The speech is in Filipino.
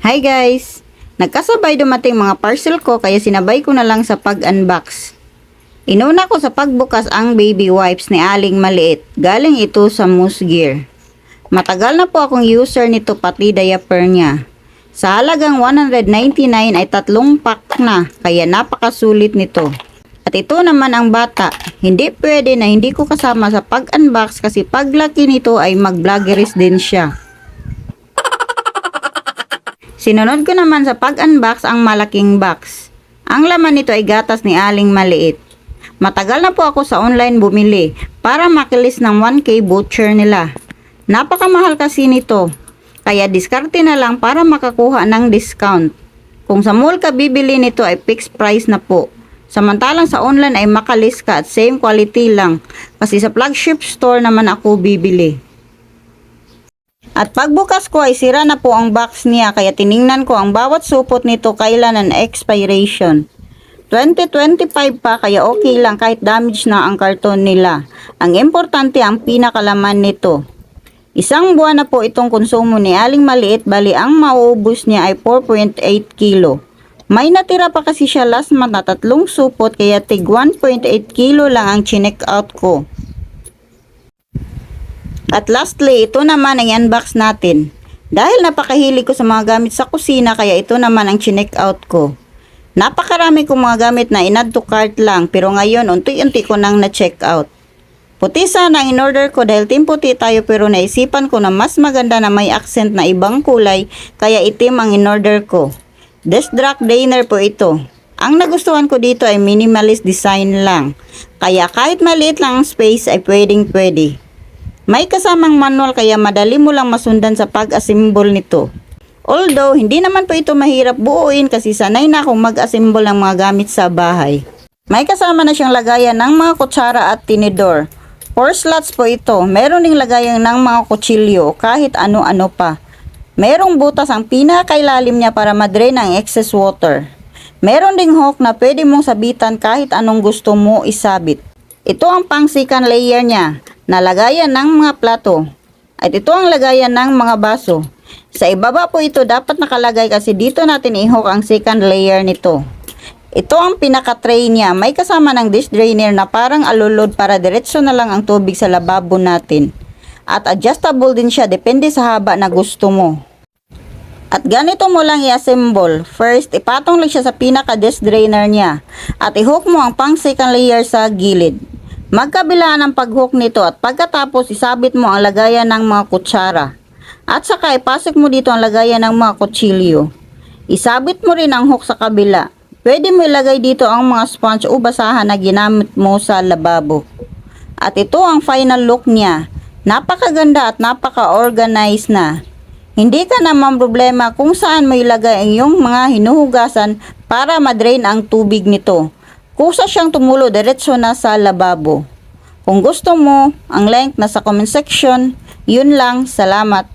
Hi guys! Nagkasabay dumating mga parcel ko kaya sinabay ko na lang sa pag-unbox. Inuna ko sa pagbukas ang baby wipes ni Aling Maliit. Galing ito sa Moose Gear. Matagal na po akong user nito pati diaper niya. Sa halagang 199 ay 3 pack na kaya napakasulit nito. At ito naman ang bata. Hindi pwede na hindi ko kasama sa pag-unbox kasi paglaki nito ay mag-vloggeries din siya. Sinunod ko naman sa pag-unbox ang malaking box. Ang laman nito ay gatas ni Aling Maliit. Matagal na po ako sa online bumili para makilis ng 1K voucher nila. Napakamahal kasi nito, kaya diskarte na lang para makakuha ng discount. Kung sa mall ka bibili nito ay fixed price na po. Samantalang sa online ay makalis ka at same quality lang kasi sa flagship store naman ako bibili. At pagbukas ko ay sira na po ang box niya kaya tiningnan ko ang bawat supot nito kailan ang expiration. 2025 pa kaya okay lang kahit damage na ang karton nila. Ang importante ang pinakalaman nito. Isang buwan na po itong konsumo ni Aling Maliit, bali ang mauubos niya ay 4.8 kilo. May natira pa kasi siya last month na 3 supot kaya tig 1.8 kilo lang ang chinek out ko. At lastly, ito naman ang unbox natin. Dahil napakahilig ko sa mga gamit sa kusina kaya ito naman ang chinek out ko. Napakarami kong mga gamit na in-add to cart lang pero ngayon unti-unti ko nang na-check out. Puti sana ang in-order ko dahil team puti tayo pero naisipan ko na mas maganda na may accent na ibang kulay kaya itim ang in-order ko. Desk Drac Diner po ito. Ang nagustuhan ko dito ay minimalist design lang. Kaya kahit maliit lang ang space ay pwedeng-pwede. May kasamang manual kaya madali mo lang masundan sa pag-assemble nito. Although, hindi naman po ito mahirap buuin kasi sanay na akong mag-assemble ng mga gamit sa bahay. May kasama na siyang lagayan ng mga kutsara at tinidor. 4 slots po ito. Meron ding lagayan ng mga kutsilyo kahit ano-ano pa. Merong butas ang pinakailalim niya para madrain ang excess water. Meron ding hook na pwede mong sabitan kahit anong gusto mo isabit. Ito ang pang second layer niya na lagayan ng mga plato. At ito ang lagayan ng mga baso. Sa ibaba po ito dapat nakalagay kasi dito natin i-hook ang second layer nito. Ito ang pinaka-tray niya. May kasama ng dish drainer na parang alulod para diretso na lang ang tubig sa lababo natin. At adjustable din siya depende sa haba na gusto mo. At ganito mo lang i-assemble. First, ipatong lang siya sa pinaka-dish drainer niya. At i-hook mo ang pang second layer sa gilid. Magkabilaan ang pag-hook nito at pagkatapos isabit mo ang lagayan ng mga kutsara. At saka ipasok mo dito ang lagayan ng mga kutsilyo. Isabit mo rin ang hook sa kabila. Pwede mo ilagay dito ang mga sponge o basahan na ginamit mo sa lababo. At ito ang final look niya. Napakaganda at napaka-organized na. Hindi ka naman problema kung saan mo ilagay ang iyong mga hinuhugasan para madrain ang tubig nito. Kusa siyang tumulo diretso na sa lababo. Kung gusto mo, ang link nasa comment section. Yun lang, salamat.